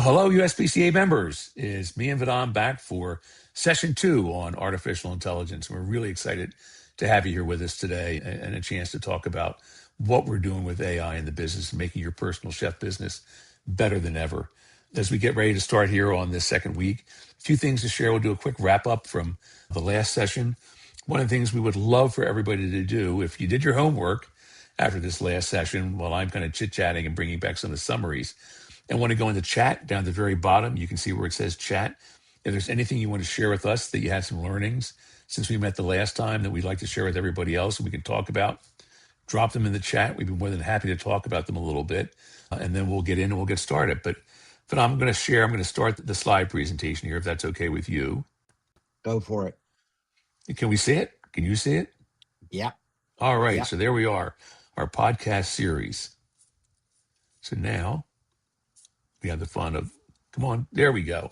Hello, USPCA members. It's me and Vidam back for session 2 on artificial intelligence. We're really excited to have you here with us today and a chance to talk about what we're doing with AI in the business and making your personal chef business better than ever. As we get ready to start here on this second week, a few things to share. We'll do a quick wrap up from the last session. One of the things we would love for everybody to do, if you did your homework after this last session, while I'm kind of chit-chatting and bringing back some of the summaries, and want to go into chat down at the very bottom, you can see where it says chat. If there's anything you want to share with us that you had some learnings since we met the last time that we'd like to share with everybody else and we can talk about, drop them in the chat. We'd be more than happy to talk about them a little bit. And then we'll get in and we'll get started. But I'm going to start the slide presentation here, if that's okay with you. Go for it. Can we see it? Can you see it? Yeah. All right. Yeah. So there we are, our podcast series. So now we have the fun of, come on, there we go.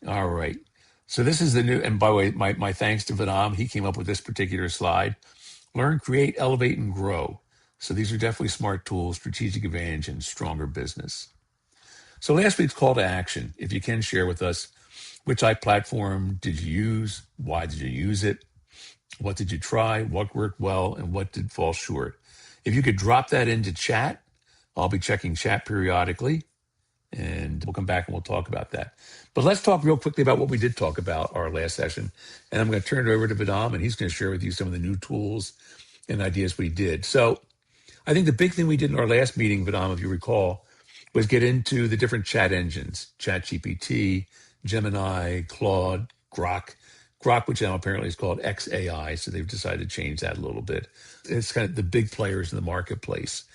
All right. So this is the new, and by the way, my thanks to Vidam. He came up with this particular slide. Learn, create, elevate, and grow. So these are definitely smart tools, strategic advantage, and stronger business. So last week's call to action, if you can share with us, which platform did you use? Why did you use it? What did you try? What worked well? And what did fall short? If you could drop that into chat, I'll be checking chat periodically. And we'll come back and we'll talk about that. But let's talk real quickly about what we did talk about our last session. And I'm going to turn it over to Vidam, and he's going to share with you some of the new tools and ideas we did. So I think the big thing we did in our last meeting, Vidam, if you recall, was get into the different chat engines, ChatGPT, Gemini, Claude, Grok, which now apparently is called XAI. So they've decided to change that a little bit. It's kind of the big players in the marketplace.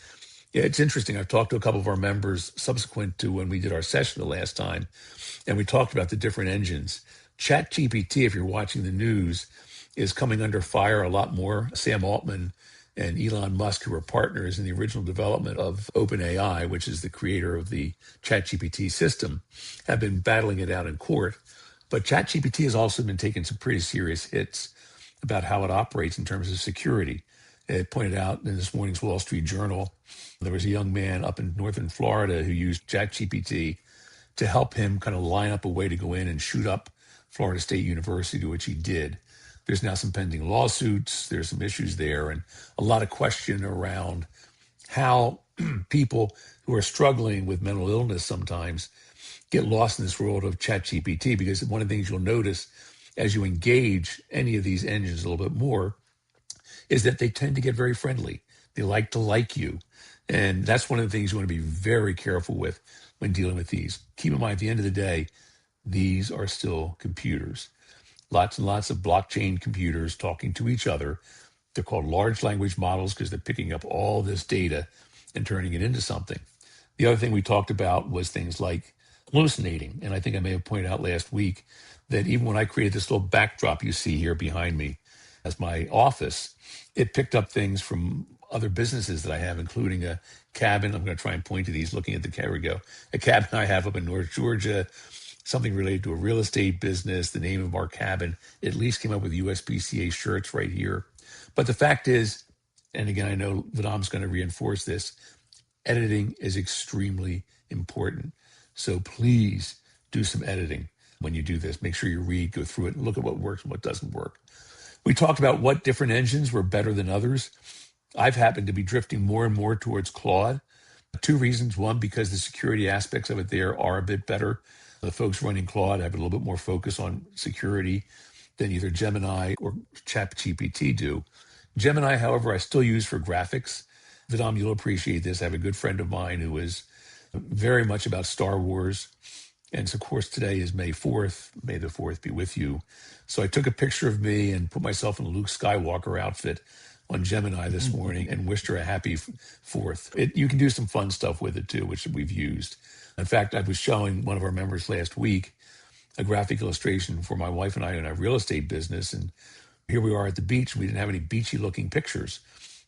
Yeah, it's interesting. I've talked to a couple of our members subsequent to when we did our session the last time, and we talked about the different engines. ChatGPT, if you're watching the news, is coming under fire a lot more. Sam Altman and Elon Musk, who were partners in the original development of OpenAI, which is the creator of the ChatGPT system, have been battling it out in court. But ChatGPT has also been taking some pretty serious hits about how it operates in terms of security. It pointed out in this morning's Wall Street Journal, there was a young man up in northern Florida who used ChatGPT to help him kind of line up a way to go in and shoot up Florida State University, which he did. There's now some pending lawsuits. There's some issues there and a lot of question around how people who are struggling with mental illness sometimes get lost in this world of ChatGPT, because one of the things you'll notice as you engage any of these engines a little bit more is that they tend to get very friendly. They like you. And that's one of the things you want to be very careful with when dealing with these. Keep in mind, at the end of the day, these are still computers. Lots and lots of blockchain computers talking to each other. They're called large language models because they're picking up all this data and turning it into something. The other thing we talked about was things like hallucinating. And I think I may have pointed out last week that even when I created this little backdrop you see here behind me as my office, it picked up things from other businesses that I have, including a cabin. I'm going to try and point to these looking at the camera. We go. A cabin I have up in North Georgia, something related to a real estate business. The name of our cabin at least came up with USPCA shirts right here. But the fact is, and again, I know Vidam's going to reinforce this, editing is extremely important. So please do some editing when you do this. Make sure you read, go through it, and look at what works and what doesn't work. We talked about what different engines were better than others. I've happened to be drifting more and more towards Claude. 2 reasons. One, because the security aspects of it there are a bit better. The folks running Claude have a little bit more focus on security than either Gemini or ChatGPT do. Gemini, however, I still use for graphics. Vidam, you'll appreciate this. I have a good friend of mine who is very much about Star Wars. And so, of course, today is May 4th. May the 4th be with you. So I took a picture of me and put myself in a Luke Skywalker outfit on Gemini this morning and wished her a happy 4th. You can do some fun stuff with it too, which we've used. In fact, I was showing one of our members last week a graphic illustration for my wife and I in our real estate business. And here we are at the beach. We didn't have any beachy looking pictures.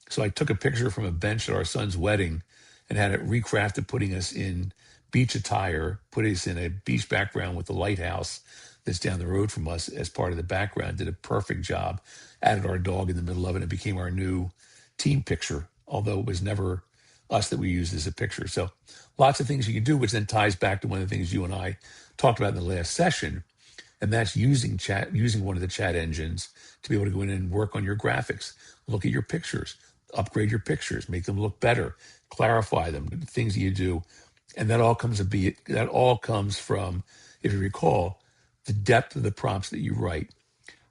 So I took a picture from a bench at our son's wedding and had it recrafted, putting us in beach attire, put us in a beach background with the lighthouse that's down the road from us as part of the background. Did a perfect job. Added our dog in the middle of it. It became our new team picture, although it was never us that we use as a picture. So lots of things you can do, which then ties back to one of the things you and I talked about in the last session, and that's using one of the chat engines to be able to go in and work on your graphics, look at your pictures, upgrade your pictures, make them look better, clarify them, things that you do. And that all comes from, if you recall, the depth of the prompts that you write.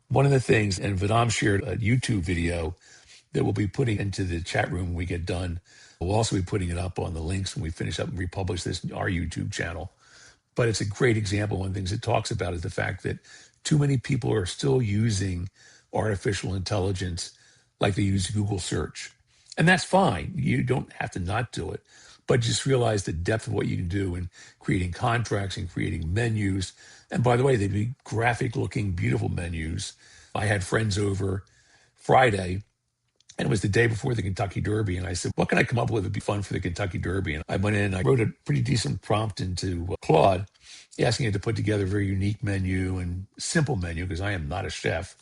One of the things, and Vidam shared a YouTube video that we'll be putting into the chat room when we get done. We'll also be putting it up on the links when we finish up and republish this in our YouTube channel. But it's a great example. One of the things it talks about is the fact that too many people are still using artificial intelligence like they use Google search. And that's fine. You don't have to not do it, but just realize the depth of what you can do in creating contracts and creating menus. And by the way, they'd be graphic looking, beautiful menus. I had friends over Friday, and it was the day before the Kentucky Derby. And I said, what can I come up with that'd be fun for the Kentucky Derby? And I went in and I wrote a pretty decent prompt into Claude, asking it to put together a very unique menu and simple menu, because I am not a chef.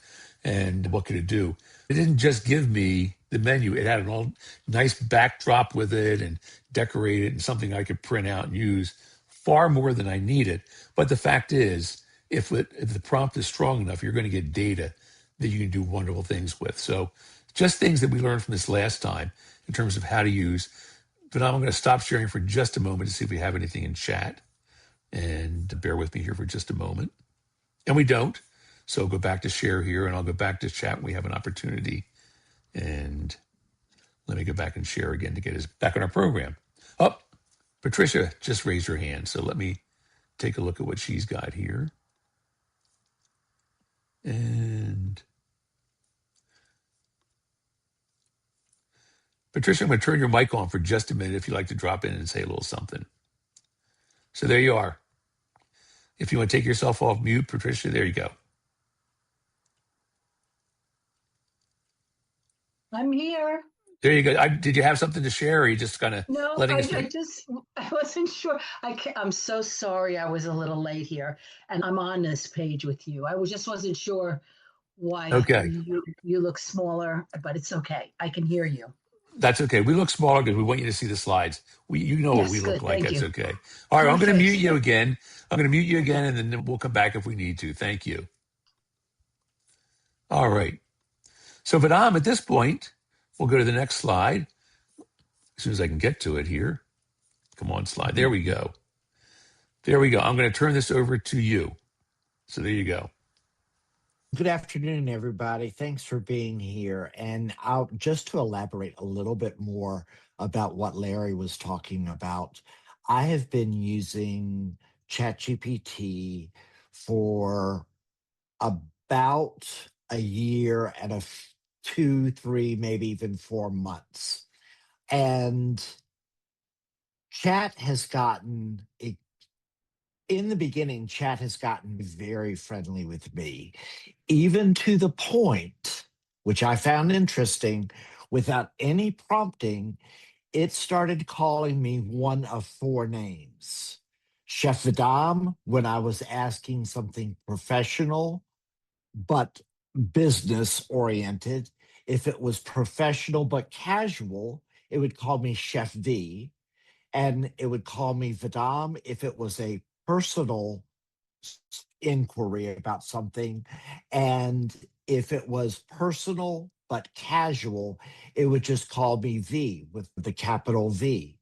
And what could it do? It didn't just give me the menu. It had an all nice backdrop with it and decorated and something I could print out and use, far more than I needed. But the fact is, if the prompt is strong enough, you're going to get data that you can do wonderful things with. So just things that we learned from this last time in terms of how to use. But I'm going to stop sharing for just a moment to see if we have anything in chat. And bear with me here for just a moment. And we don't. So go back to share here, and I'll go back to chat when we have an opportunity. And let me go back and share again to get us back on our program. Oh, Patricia just raised her hand. So let me take a look at what she's got here. And Patricia, I'm going to turn your mic on for just a minute if you'd like to drop in and say a little something. So there you are. If you want to take yourself off mute, Patricia, there you go. I'm here. There you go. Did you have something to share, or are you just kind of No, letting I, us know? I wasn't sure. I'm so sorry I was a little late here, and I'm on this page with you. Just wasn't sure why Okay. you look smaller, but it's okay. I can hear you. That's okay. We look smaller because we want you to see the slides. You know what we Yes, look good. like. Thank That's you. okay. All right. I'm going to mute Perfect. you again. I'm going to mute you Okay. again, and then we'll come back if we need to. Thank you. All right. So, Vidam, at this point, we'll go to the next slide as soon as I can get to it here. Come on, slide. There we go. There we go. I'm going to turn this over to you. So there you go. Good afternoon, everybody. Thanks for being here. And I'll just to elaborate a little bit more about what Larry was talking about. I have been using ChatGPT for about a year and 2, 3, maybe even 4 months. And chat has gotten in the beginning, chat has gotten very friendly with me, even to the point, which I found interesting, without any prompting, it started calling me one of four names. Chef Vidam, when I was asking something professional, but business oriented. If it was professional but casual, it would call me Chef V, and it would call me Vidam if it was a personal inquiry about something. And if it was personal but casual, it would just call me V with the capital V.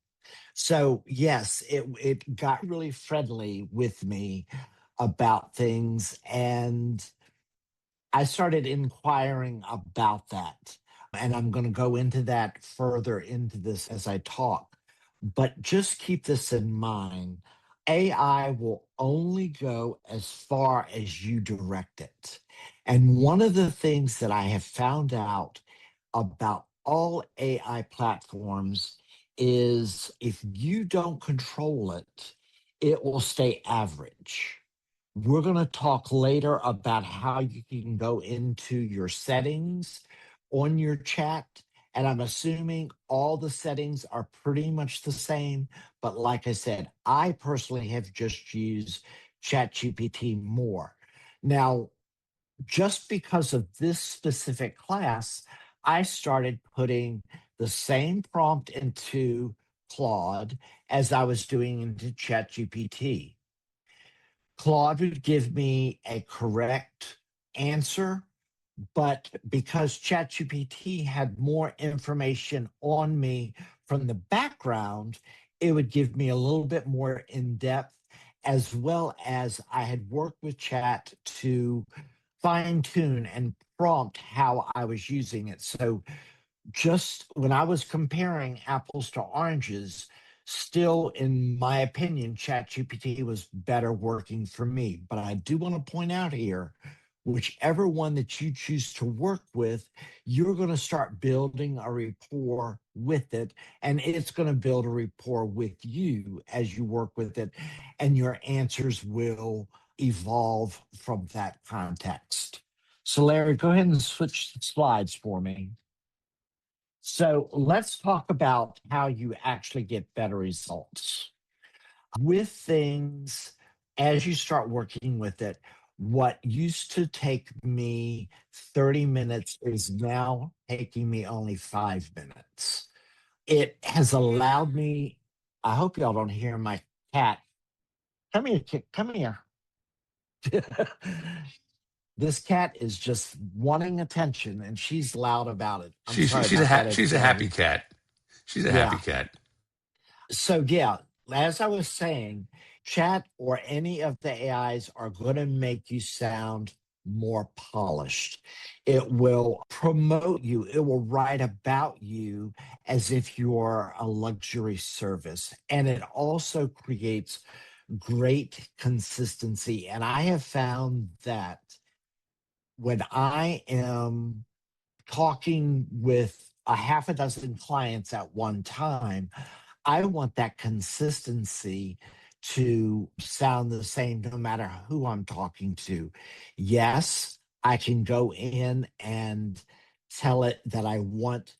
So, yes, it got really friendly with me about things. And I started inquiring about that. And I'm going to go into that further into this as I talk. But just keep this in mind. AI will only go as far as you direct it. And one of the things that I have found out about all AI platforms is if you don't control it, it will stay average. We're going to talk later about how you can go into your settings on your chat. And I'm assuming all the settings are pretty much the same. But like I said, I personally have just used ChatGPT more. Now, just because of this specific class, I started putting the same prompt into Claude as I was doing into ChatGPT. Claude would give me a correct answer, but because ChatGPT had more information on me from the background, it would give me a little bit more in depth, as well as I had worked with Chat to fine tune and prompt how I was using it. So just when I was comparing apples to oranges, still, in my opinion, ChatGPT was better working for me. But I do want to point out here, whichever one that you choose to work with, you're going to start building a rapport with it, and it's going to build a rapport with you as you work with it, and your answers will evolve from that context. So, Larry, go ahead and switch slides for me. So let's talk about how you actually get better results with things as you start working with it. What used to take me 30 minutes is now taking me only 5 minutes. It has allowed me, I hope y'all don't hear my cat. Come here, come here. This cat is just wanting attention and she's loud about it. I'm sorry about that, She's a happy everybody. cat. She's a happy Yeah. cat. So, yeah, as I was saying, chat or any of the AIs are going to make you sound more polished. It will promote you, it will write about you as if you're a luxury service. And it also creates great consistency. And I have found that when I am talking with a half a dozen clients at one time, I want that consistency to sound the same no matter who I'm talking to. Yes, I can go in and tell it that I want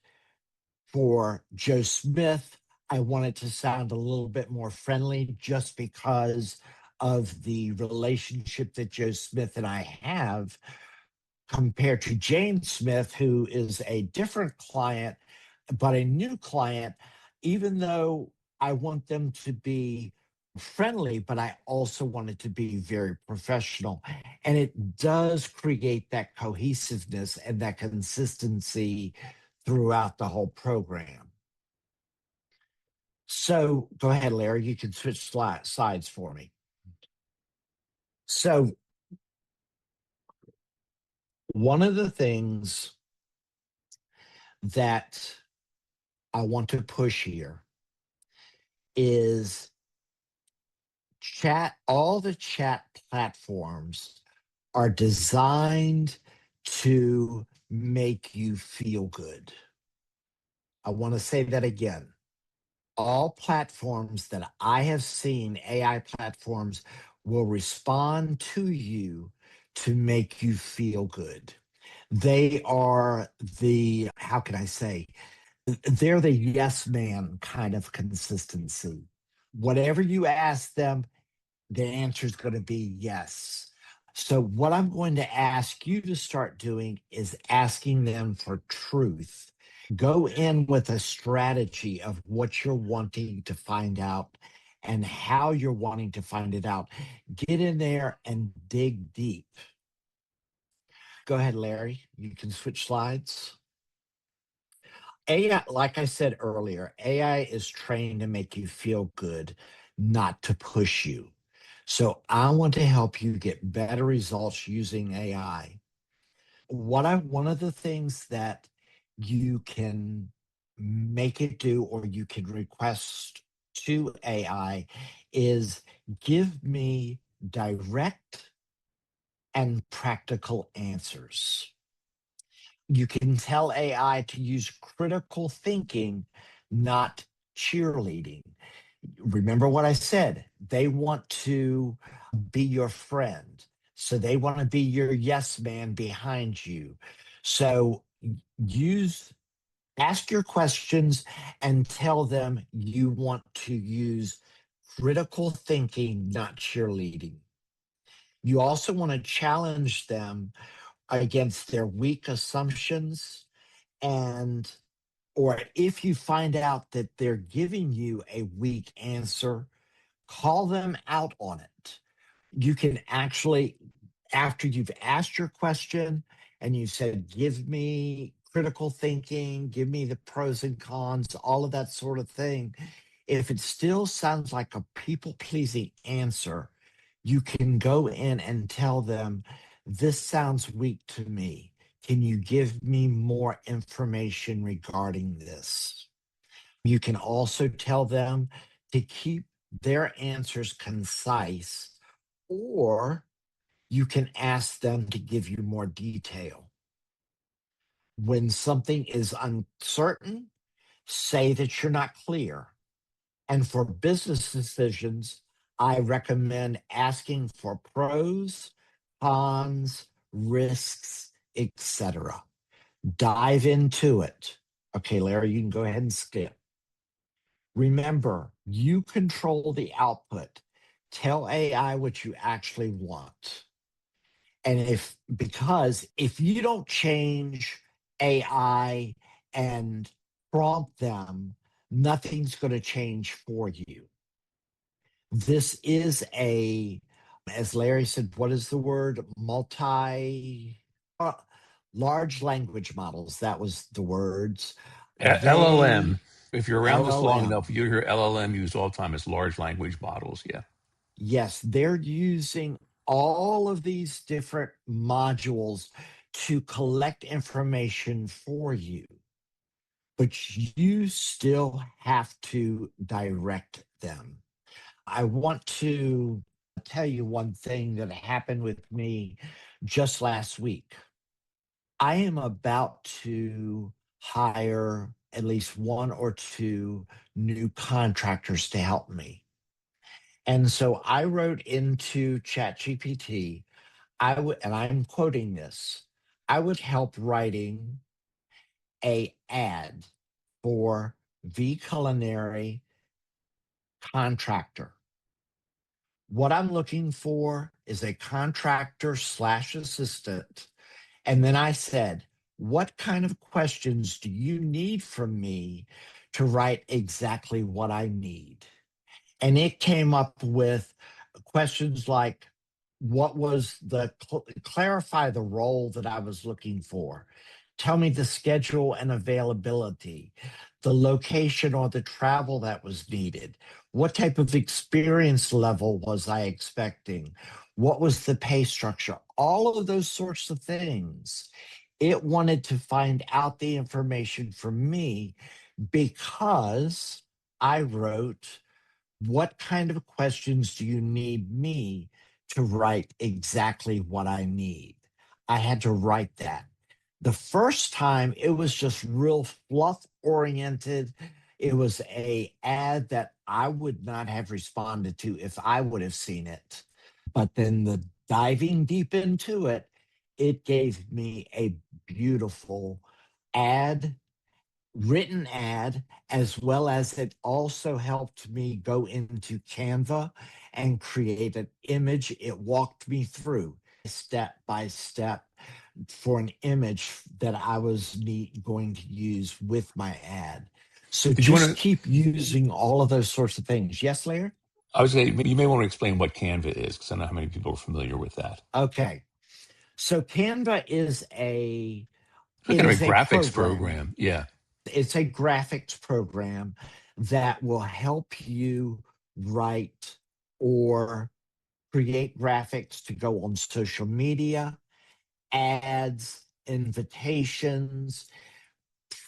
for Joe Smith, I want it to sound a little bit more friendly just because of the relationship that Joe Smith and I have compared to Jane Smith, who is a different client, but a new client, even though I want them to be friendly, but I also want it to be very professional. And it does create that cohesiveness and that consistency throughout the whole program. So go ahead, Larry, you can switch sides for me. So, one of the things that I want to push here is all the chat platforms are designed to make you feel good. I want to say that again. All platforms that I have seen, AI platforms, will respond to you to make you feel good. They are how can I say, they're the yes man kind of consistency. Whatever you ask them, the answer is going to be yes. So, what I'm going to ask you to start doing is asking them for truth. Go in with a strategy of what you're wanting to find out and how you're wanting to find it out. Get in there and dig deep. Go ahead, Larry. You can switch slides. AI, like I said earlier, AI is trained to make you feel good, not to push you. So I want to help you get better results using AI. One of the things that you can make it do or you can request to AI is give me direct and practical answers. You can tell AI to use critical thinking, not cheerleading. Remember what I said. They want to be your friend. So they want to be your yes man behind you. So use ask your questions and tell them you want to use critical thinking, not cheerleading. You also want to challenge them against their weak assumptions and or if you find out that they're giving you a weak answer, call them out on it. You can actually, after you've asked your question and you said, give me critical thinking, give me the pros and cons, all of that sort of thing. If it still sounds like a people pleasing answer, you can go in and tell them, this sounds weak to me. Can you give me more information regarding this? You can also tell them to keep their answers concise, or you can ask them to give you more detail. When something is uncertain, say that you're not clear. And for business decisions, I recommend asking for pros, cons, risks, etc. Dive into it. Okay, Larry, you can go ahead and skip. Remember, you control the output. Tell AI what you actually want. And because if you don't change AI and prompt them, nothing's going to change for you. This is as Larry said, what is the word? Large language models. That was the words. LLM. If you're around this long LLM. enough, you hear LLM used all the time as large language models. Yeah. Yes, they're using all of these different modules to collect information for you, but you still have to direct them. I want to tell you one thing that happened with me just last week. I am about to hire at least one or two new contractors to help me. And so I wrote into ChatGPT, and I'm quoting this, I would help writing a ad for the culinary contractor. What I'm looking for is a contractor slash assistant. And then I said, what kind of questions do you need from me to write exactly what I need? And it came up with questions like, what was clarify the role that I was looking for? Tell me the schedule and availability, the location or the travel that was needed. What type of experience level was I expecting? What was the pay structure? All of those sorts of things. It wanted to find out the information from me because I wrote, what kind of questions do you need me to write exactly what I need? I had to write that. The first time it was just real fluff oriented. It was a ad that I would not have responded to if I would have seen it. But then the diving deep into it, it gave me a beautiful ad, written ad, as well as it also helped me go into Canva and create an image. It walked me through step by step for an image that I was going to use with my ad. So Did you want just to? keep using all of those sorts of things. Yes, Larry? I would say you may want to explain what Canva is because I don't know how many people are familiar with that. Okay. So Canva It's like it kind of is a a graphics program. program. Yeah. It's a graphics program that will help you write or create graphics to go on social media, ads, invitations,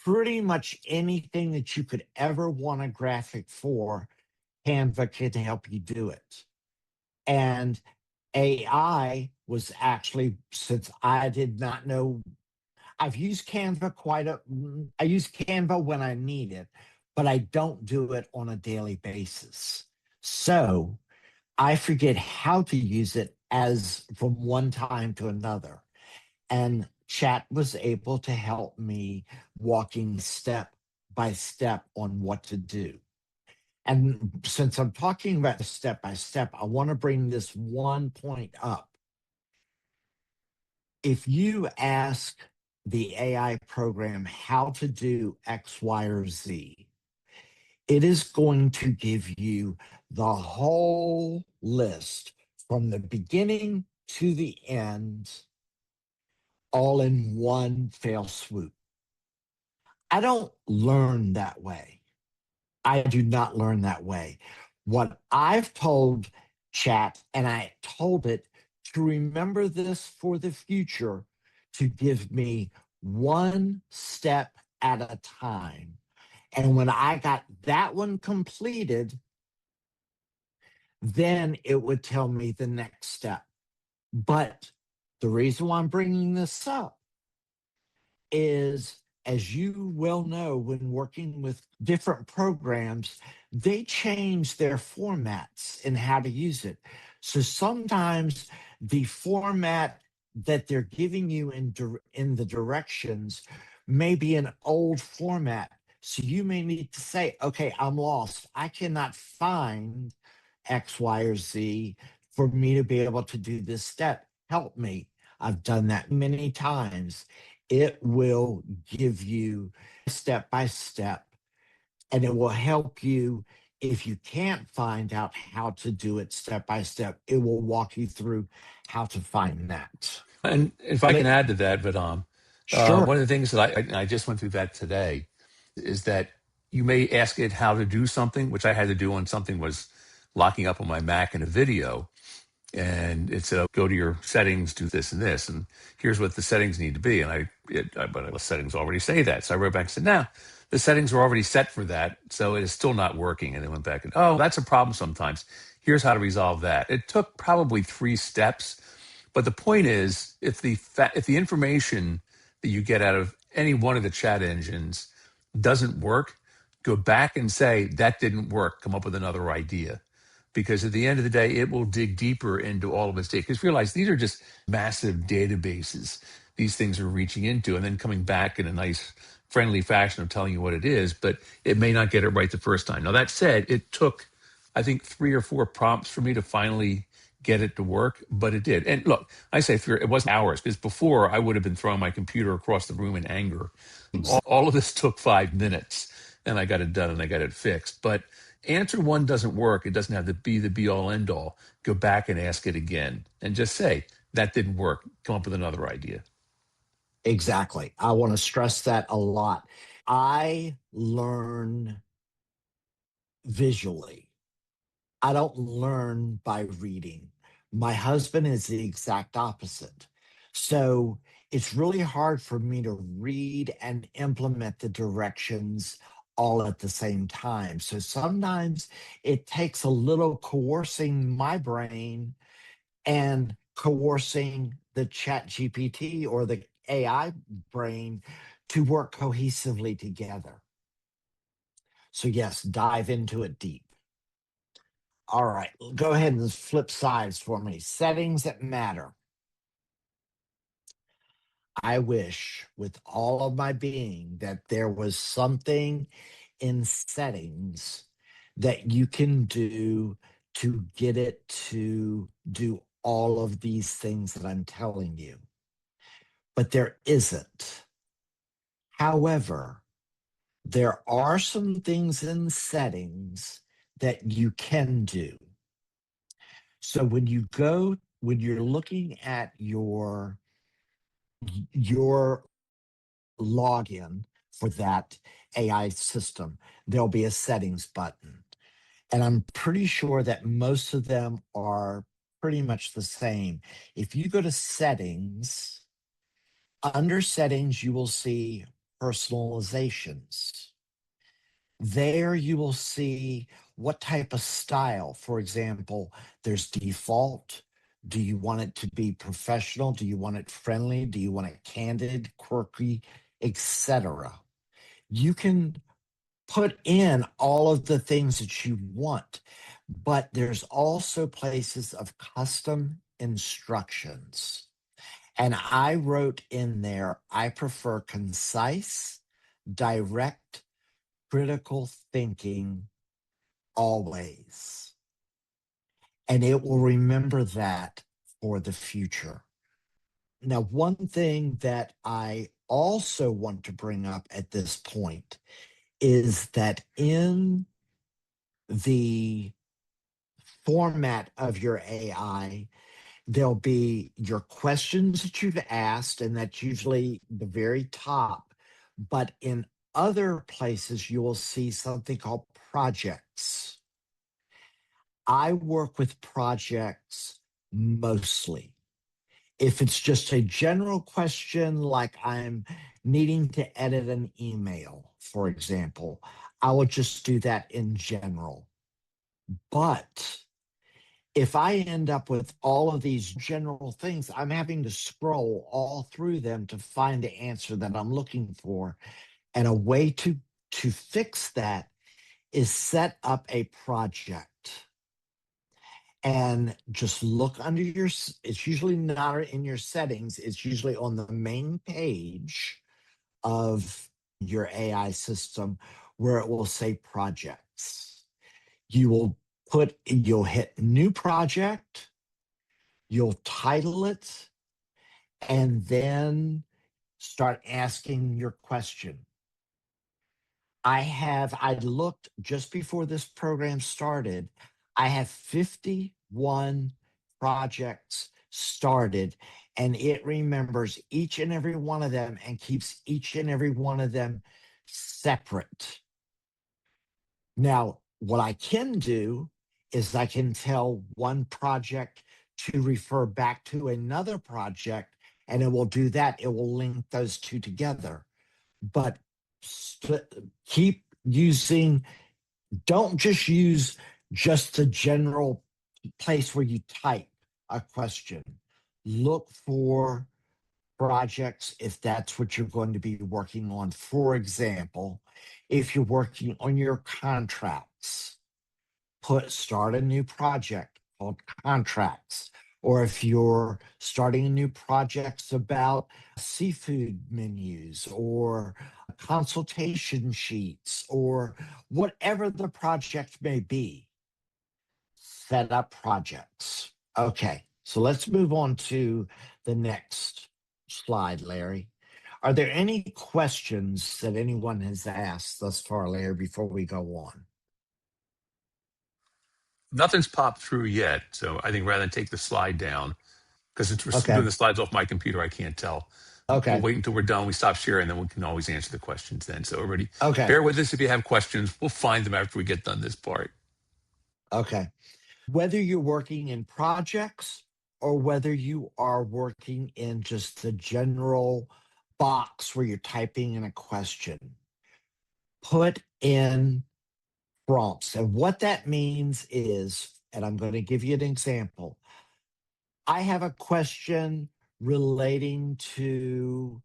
pretty much anything that you could ever want a graphic for. Canva can help you do it. And AI was actually, since I did not know, I've used Canva I use Canva when I need it, but I don't do it on a daily basis. So I forget how to use it as from one time to another. And chat was able to help me walking step by step on what to do. And since I'm talking about the step by step, I want to bring this one point up. If you ask the AI program how to do X, Y, or Z, it is going to give you the whole list from the beginning to the end, all in one fell swoop. I don't learn that way. I do not learn that way. What I've told chat, and I told it to remember this for the future, to give me one step at a time. And when I got that one completed, then it would tell me the next step. But the reason why I'm bringing this up is, as you well know, when working with different programs, they change their formats and how to use it. So sometimes the format that they're giving you in the directions may be an old format. So you may need to say, okay, I'm lost. I cannot find X, Y, or Z for me to be able to do this step. Help me. I've done that many times. It will give you step by step, and it will help you. If you can't find out how to do it step by step, it will walk you through how to find that. And if I can add to that, Vidam, Sure. one of the things that I just went through that today is that you may ask it how to do something, which I had to do when something was locking up on my Mac in a video. And it said, go to your settings, do this and this, and here's what the settings need to be. And but the settings already say that. So I wrote back and said, no, the settings were already set for that. So it is still not working. And they went back and, oh, that's a problem sometimes. Here's how to resolve that. It took probably 3 steps. But the point is, if the information that you get out of any one of the chat engines doesn't work, go back and say, that didn't work. Come up with another idea, because at the end of the day, it will dig deeper into all of its data. Because realize these are just massive databases these things are reaching into, and then coming back in a nice, friendly fashion of telling you what it is, but it may not get it right the first time. Now, that said, it took, I think, 3 or 4 prompts for me to finally get it to work, but it did. And look, I say it wasn't hours, because before I would have been throwing my computer across the room in anger. All of this took 5 minutes, and I got it done and I got it fixed. But answer one doesn't work. It doesn't have to be the be all end all. Go back and ask it again and just say, that didn't work. Come up with another idea. Exactly. I want to stress that a lot. I learn visually. I don't learn by reading. My husband is the exact opposite. So it's really hard for me to read and implement the directions all at the same time. So sometimes it takes a little coercing my brain and coercing the chat GPT or the AI brain to work cohesively together. So yes, dive into it deep. All right, go ahead and flip sides for me. Settings that matter. I wish with all of my being that there was something in settings that you can do to get it to do all of these things that I'm telling you. But there isn't. However, there are some things in settings that you can do. So when you're looking at your login for that AI system, there'll be a settings button. And I'm pretty sure that most of them are pretty much the same. If you go to settings, under settings, you will see personalizations. There you will see what type of style. For example, there's default. Do you want it to be professional? Do you want it friendly? Do you want it candid, quirky, etc.? You can put in all of the things that you want, but there's also places of custom instructions. And I wrote in there, I prefer concise, direct, critical thinking always. And it will remember that for the future. Now, one thing that I also want to bring up at this point is that in the format of your AI, there'll be your questions that you've asked, and that's usually the very top. But in other places, you will see something called projects. I work with projects mostly. If it's just a general question, like I'm needing to edit an email, for example, I will just do that in general. But if I end up with all of these general things, I'm having to scroll all through them to find the answer that I'm looking for. And a way to fix that is set up a project and just look under your, it's usually not in your settings, it's usually on the main page of your AI system where it will say projects. You'll hit new project, you'll title it, and then start asking your question. I looked just before this program started. I have 51 projects started, and it remembers each and every one of them and keeps each and every one of them separate. Now, what I can do is I can tell one project to refer back to another project, and it will do that. It will link those two together. But keep using, don't just use just the general place where you type a question. Look for projects if that's what you're going to be working on. For example, if you're working on your contracts, start a new project called contracts. Or if you're starting a new projects about seafood menus or consultation sheets or whatever the project may be, set up projects. Okay, so let's move on to the next slide, Larry. Are there any questions that anyone has asked thus far, Larry, before we go on? Nothing's popped through yet. So I think rather than take the slide down, because it's doing Okay, the slides off my computer, I can't tell. We'll okay, wait until we're done. We stop sharing, then we can always answer the questions then. So everybody, okay, bear with us if you have questions. We'll find them after we get done this part. okay. Whether you're working in projects or whether you are working in just the general box where you're typing in a question, put in prompts. And what that means is, and I'm going to give you an example. I have a question relating to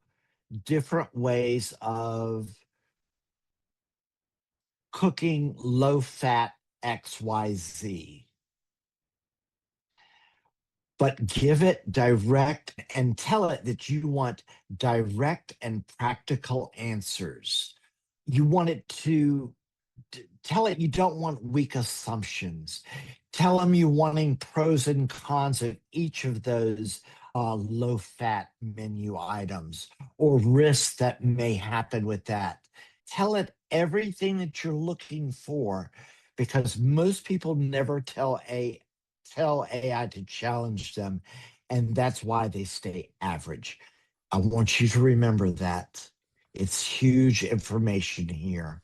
different ways of cooking low fat XYZ, but give it direct and tell it that you want direct and practical answers. You want it to tell it you don't want weak assumptions. Tell them you wanting pros and cons of each of those low fat menu items or risks that may happen with that. Tell it everything that you're looking for because most people never tell AI to challenge them, and that's why they stay average. I want you to remember that. It's huge information here.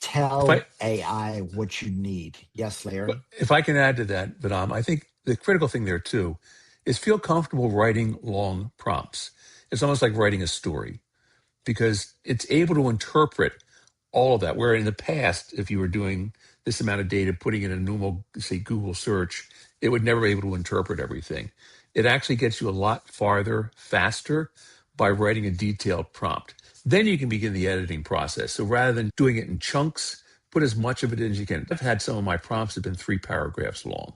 If I Tell AI what you need. Yes, Larry? if I can add to that, Vidam, I think the critical thing there too is feel comfortable writing long prompts. It's almost like writing a story because it's able to interpret all of that. Where in the past, if you were doing this amount of data, putting in a normal, say, Google search, it would never be able to interpret everything. It actually gets you a lot farther, faster by writing a detailed prompt. Then you can begin the editing process. So rather than doing it in chunks, put as much of it in as you can. I've had some of my prompts have been 3 paragraphs long.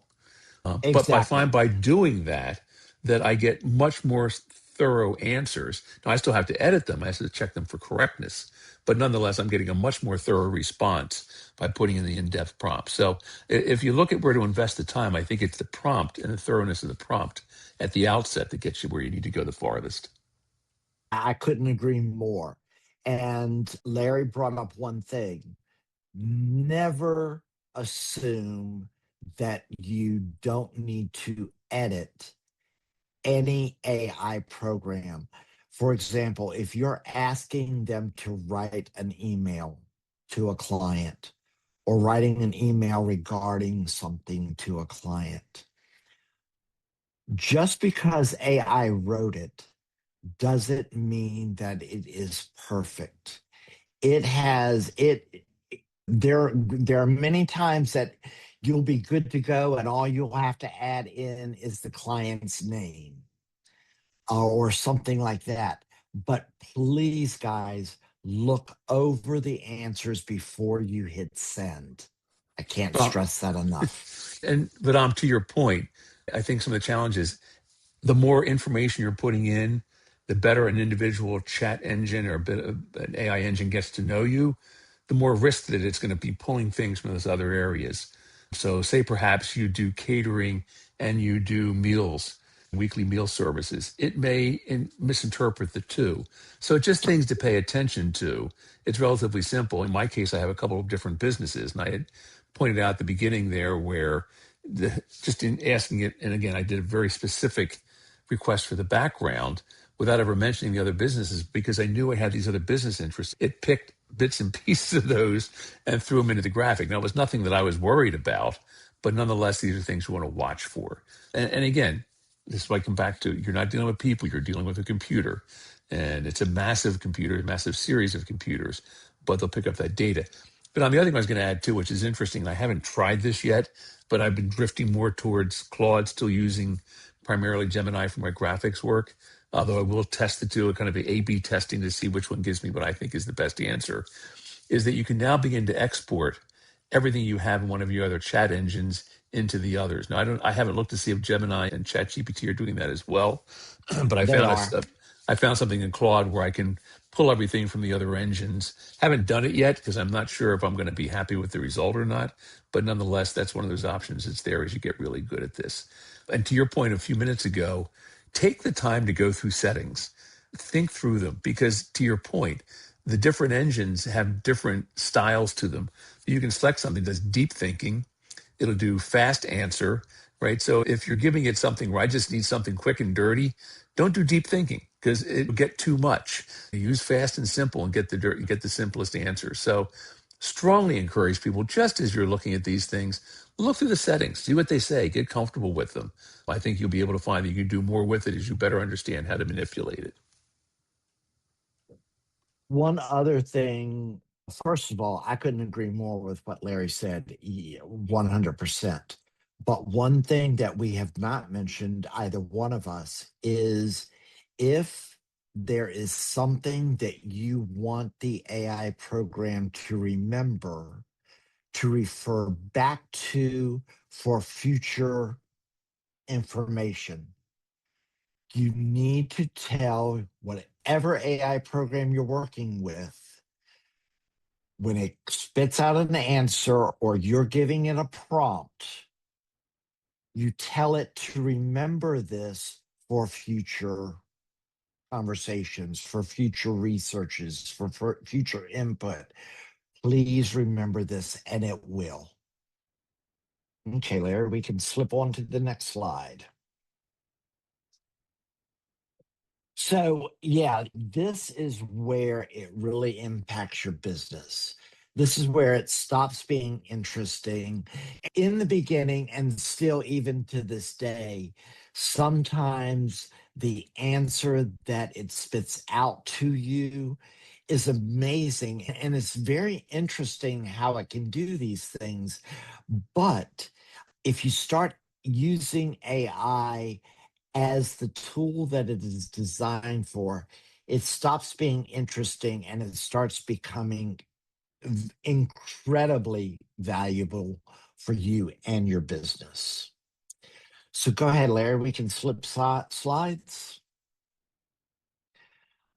But Exactly. by doing that, that I get much more thorough answers. Now I still have to edit them. I have to check them for correctness, but nonetheless, I'm getting a much more thorough response by putting in the in-depth prompt. So if you look at where to invest the time, I think it's the prompt and the thoroughness of the prompt at the outset that gets you where you need to go the farthest. I couldn't agree more. And Larry brought up one thing: never assume that you don't need to edit any AI program. For example, if you're asking them to write an email to a client or writing an email regarding something to a client, just because AI wrote it doesn't mean that it is perfect. It has it there are many times that you'll be good to go and all you'll have to add in is the client's name or something like that. But please, guys, look over the answers before you hit send. I can't Well, stress that enough. but to your point, I think some of the challenges, the more information you're putting in, the better an individual chat engine or a bit of an AI engine gets to know you, the more risk that it's going to be pulling things from those other areas. So, say perhaps you do catering and you do meals, weekly meal services. It may misinterpret the two. So, just things to pay attention to. It's relatively simple. In my case, I have a couple of different businesses, and I had pointed out at the beginning there where just in asking it, and again, I did a very specific request for the background without ever mentioning the other businesses because I knew I had these other business interests. It picked bits and pieces of those and threw them into the graphic. Now, it was nothing that I was worried about, but nonetheless, these are things you want to watch for. And again, this is what I come back to. You're not dealing with people, you're dealing with a computer. And it's a massive computer, a massive series of computers, but they'll pick up that data. But on the other thing I was going to add too, which is interesting, I haven't tried this yet, but I've been drifting more towards Claude, still using primarily Gemini for my graphics work. Although I will test the two, kind of a A/B testing to see which one gives me what I think is the best answer, is that you can now begin to export everything you have in one of your other chat engines into the others. Now, I haven't looked to see if Gemini and ChatGPT are doing that as well, but They are. I found something in Claude where I can pull everything from the other engines. Haven't done it yet because I'm not sure if I'm going to be happy with the result or not. But nonetheless, that's one of those options that's there as you get really good at this. And to your point a few minutes ago, take the time to go through settings, think through them, because to your point, the different engines have different styles to them. You can select something that's deep thinking, it'll do fast answer, right? So if you're giving it something where I just need something quick and dirty, don't do deep thinking because it'll get too much. Use fast and simple and get the simplest answer. So strongly encourage people, just as you're looking at these things, look through the settings, see what they say, get comfortable with them. I think you'll be able to find that you can do more with it as you better understand how to manipulate it. One other thing, first of all, I couldn't agree more with what Larry said, 100%. But one thing that we have not mentioned, either one of us, is if there is something that you want the AI program to remember, to refer back to for future information, you need to tell whatever AI program you're working with, when it spits out an answer or you're giving it a prompt, you tell it to remember this for future conversations, for future researches, for future input. Please remember this, and it will. Okay, Larry, we can slip on to the next slide. So, yeah, this is where it really impacts your business. This is where it stops being interesting. In the beginning, and still even to this day, sometimes the answer that it spits out to you is amazing. And it's very interesting how it can do these things. But if you start using AI as the tool that it is designed for, it stops being interesting and it starts becoming incredibly valuable for you and your business. So go ahead, Larry. We can flip slides.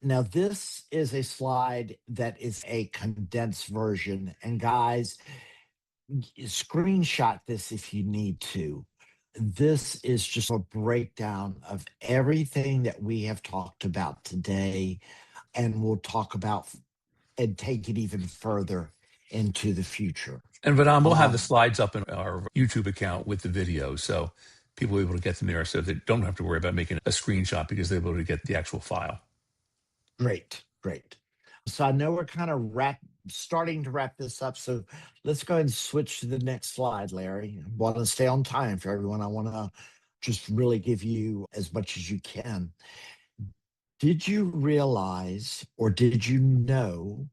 Now, this is a slide that is a condensed version. And guys, screenshot this if you need to. This is just a breakdown of everything that we have talked about today, and we'll talk about and take it even further into the future. And Vadam, we'll have the Um, slides up in our YouTube account with the video, so people will be able to get them there, so they don't have to worry about making a screenshot because they're able to get the actual file. Great, great. So I know we're kind of starting to wrap this up. So let's go ahead and switch to the next slide, Larry. I want to stay on time for everyone. I want to just really give you as much as you can. Did you realize or did you know,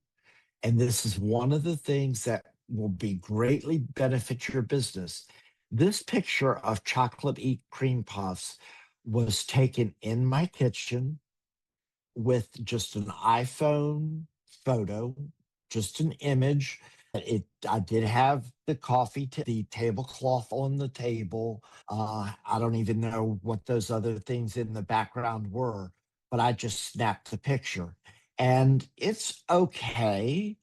and this is one of the things that will be greatly benefit your business, this picture of chocolate eat cream puffs was taken in my kitchen with just an iPhone photo, just an image. I did have the coffee, the tablecloth on the table. I don't even know what those other things in the background were, but I just snapped the picture. And it's okay,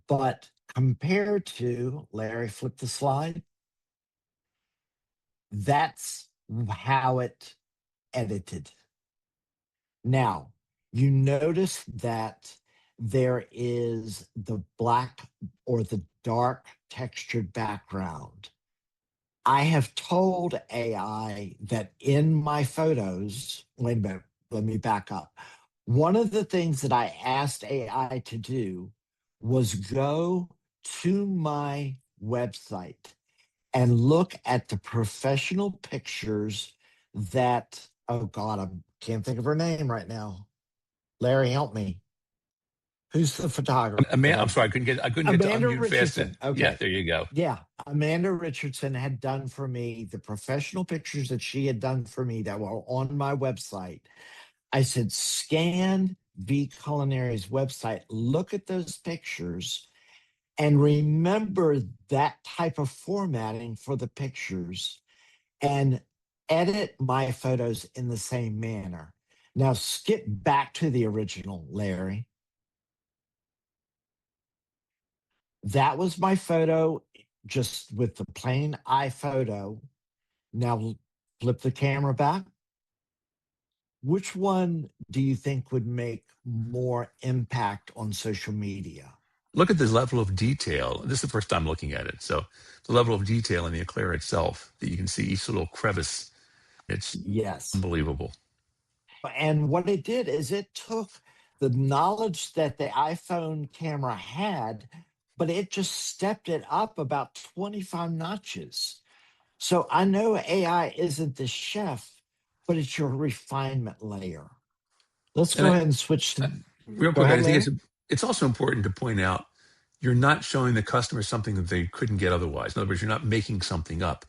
but compared to Larry, flip the slide, that's how it edited. Now, you notice that there is the black or the dark textured background. I have told AI that in my photos, wait a minute, let me back up. One of the things that I asked AI to do was go to my website and look at the professional pictures that, oh God, I can't think of her name right now. Larry, help me. Who's the photographer that I'm sorry, I couldn't get to Amanda unmute fast. Richardson. Yeah, Okay. there you go. Yeah. Amanda Richardson had done for me the professional pictures that she had done for me that were on my website. I said, scan V Culinary's website, look at those pictures, and remember that type of formatting for the pictures and edit my photos in the same manner. Now, skip back to the original, Larry. That was my photo just with the plain iPhoto. Now, flip the camera back. Which one do you think would make more impact on social media? Look at this level of detail. This is the first time looking at it. So the level of detail in the eclair itself, that you can see each little crevice. It's Yes. unbelievable. And what it did is it took the knowledge that the iPhone camera had, but it just stepped it up about 25 notches. So I know AI isn't the chef, but it's your refinement layer. Let's And go ahead and switch to, real go quick, ahead, I think Larry. it's also important to point out you're not showing the customer something that they couldn't get otherwise. In other words, you're not making something up.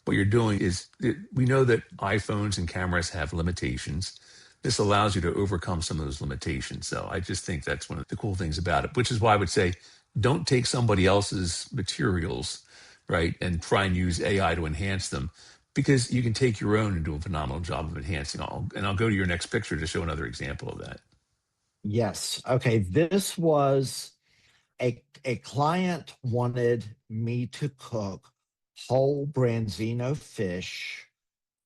What you're doing is, we know that iPhones and cameras have limitations. This allows you to overcome some of those limitations. So I just think that's one of the cool things about it, which is why I would say don't take somebody else's materials, right, and try and use AI to enhance them, because you can take your own and do a phenomenal job of enhancing all. And I'll go to your next picture to show another example of that. Yes. Okay. This was a client wanted me to cook whole branzino fish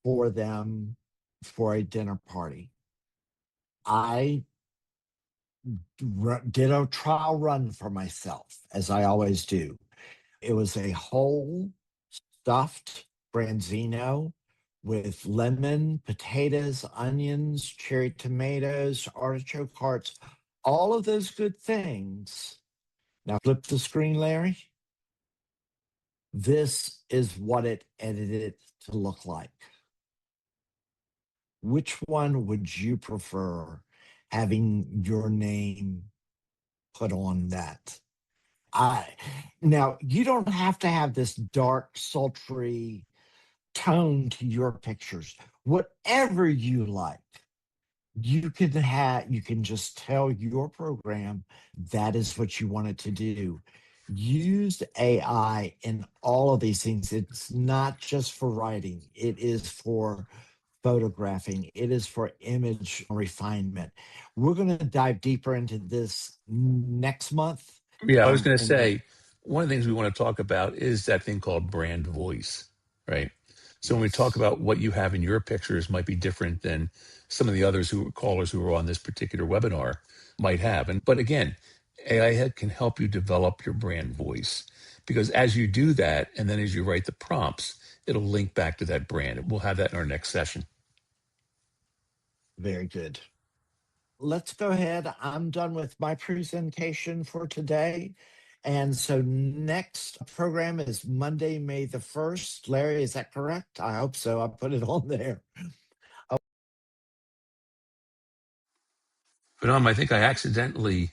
for them for a dinner party. I did a trial run for myself, as I always do. It was a whole stuffed branzino with lemon, potatoes, onions, cherry tomatoes, artichoke hearts, all of those good things. Now flip the screen, Larry. This is what it edited to look like. Which one would you prefer having your name put on that? I Now you don't have to have this dark, sultry tone to your pictures. Whatever you like, you can just tell your program that is what you want it to do. Use AI in all of these things. It's not just for writing, it is for photographing, it is for image refinement. We're going to dive deeper into this next month. Yeah, I was going to And say one of the things we want to talk about is that thing called brand voice, right? So when we talk Yes. about what you have in your pictures might be different than some of the others who callers who are on this particular webinar might have. But again, can help you develop your brand voice because as you do that, and then as you write the prompts, it'll link back to that brand. We'll have that in our next session. Very good. Let's go ahead. I'm done with my presentation for today. And so next program is Monday, May the 1st. Larry, is that correct? I hope so. I put it on there. But I think I accidentally.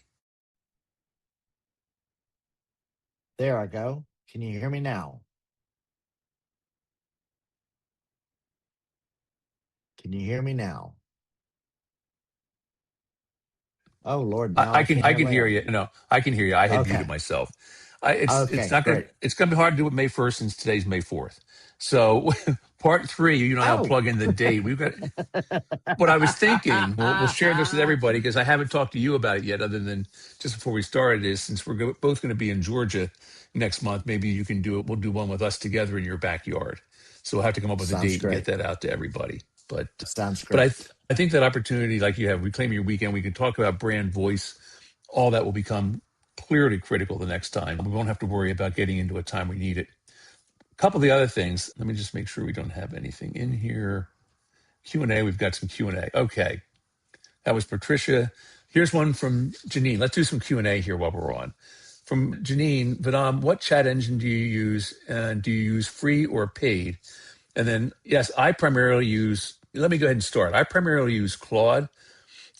There I go. Can you hear me now? Can you hear me now? Oh Lord, now I can't I hear can hear Larry. you. No, I can hear you. I had muted Okay. myself. It's Okay, not gonna great. it's gonna be hard to do it May 1st since today's May 4th. So part three, you know, I'll Oh. plug in the date. We've got what I was thinking. We'll share this with everybody because I haven't talked to you about it yet, other than just before we started. Is since both going to be in Georgia next month, maybe you can do it. We'll do one with us together in your backyard. So we'll have to come up with a Sounds date and get great. that out to everybody. Sounds But great. I think that opportunity, like you have, reclaim your weekend. We can talk about brand voice. All that will become clearly critical the next time. We won't have to worry about getting into a time we need it. A couple of the other things. Let me just make sure we don't have anything in here. Q&A. We've got some Q&A. Okay. That was Patricia. Here's one from Janine. Let's do some Q&A here while we're on. From Janine, Vidam, what chat engine do you use? And do you use free or paid? And then, yes, I primarily use, let me go ahead and start. I primarily use Claude.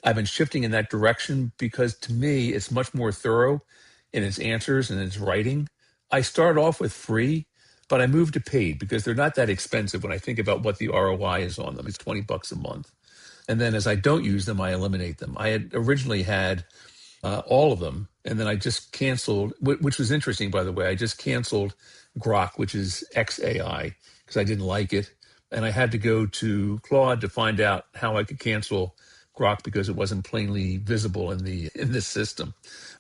I've been shifting in that direction because to me, it's much more thorough in its answers and its writing. I start off with free, but I moved to paid because they're not that expensive when I think about what the ROI is on them. It's $20 a month. And then as I don't use them, I eliminate them. I had originally had all of them, and then I just canceled, which was interesting, by the way. I just canceled Grok, which is XAI, because I didn't like it, and I had to go to Claude to find out how I could cancel Grok because it wasn't plainly visible in this system.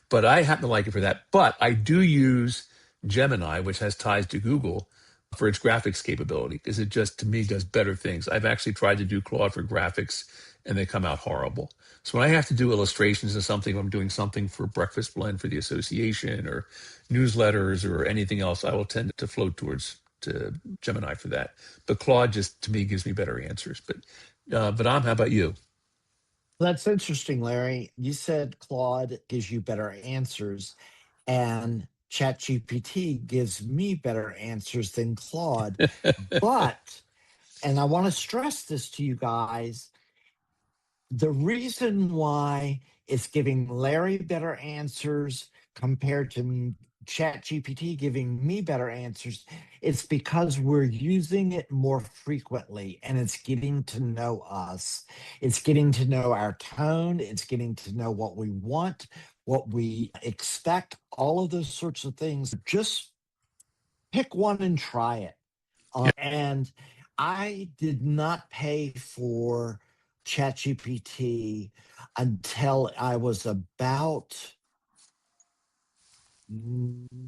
But I happen to like it for that. But I do use Gemini, which has ties to Google, for its graphics capability because it just to me does better things. I've actually tried to do Claude for graphics and they come out horrible. So when I have to do illustrations of something, I'm doing something for Breakfast Blend for the association or newsletters or anything else, I will tend to float towards to Gemini for that. But Claude just to me gives me better answers. But how about you? That's interesting, Larry. You said Claude gives you better answers, and ChatGPT gives me better answers than Claude. But, and I want to stress this to you guys, the reason why it's giving Larry better answers compared to ChatGPT giving me better answers, it's because we're using it more frequently and it's getting to know us. It's getting to know our tone. It's getting to know what we want, what we expect, all of those sorts of things. Just pick one and try it. And I did not pay for ChatGPT until I was about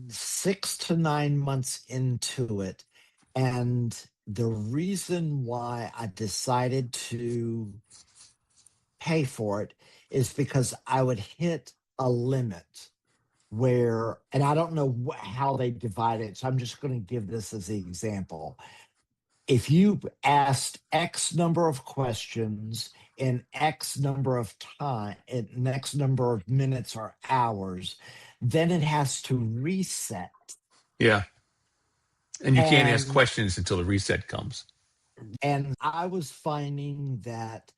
6 to 9 months into it. And the reason why I decided to pay for it is because I would hit a limit where, and I don't know how they divide it. So I'm just going to give this as the example. If you asked X number of questions in X number of time, in X number of minutes or hours, then it has to reset. Yeah. And you can't ask And questions until the reset comes. I was finding that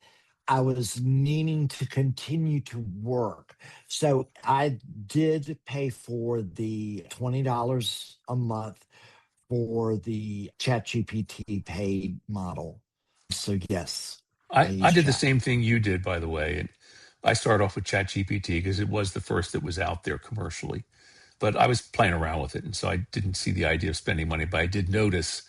I was needing to continue to work. So I did pay for the $20 a month for the ChatGPT paid model. So yes, I I use did the chat. same thing you did, by the way. And I started off with ChatGPT because it was the first that was out there commercially. But I was playing around with it. And so I didn't see the idea of spending money. But I did notice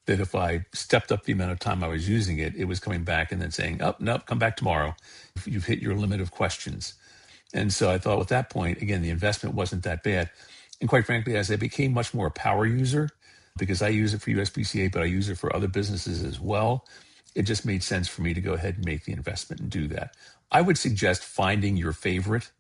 that if I stepped up the amount of time I was using it, it was coming back and then saying, oh, no, come back tomorrow. You've hit your limit of questions. And so I thought at that point, again, the investment wasn't that bad. And quite frankly, as I became much more a power user, because I use it for USPCA, but I use it for other businesses as well. It just made sense for me to go ahead and make the investment and do that. I would suggest finding your favorite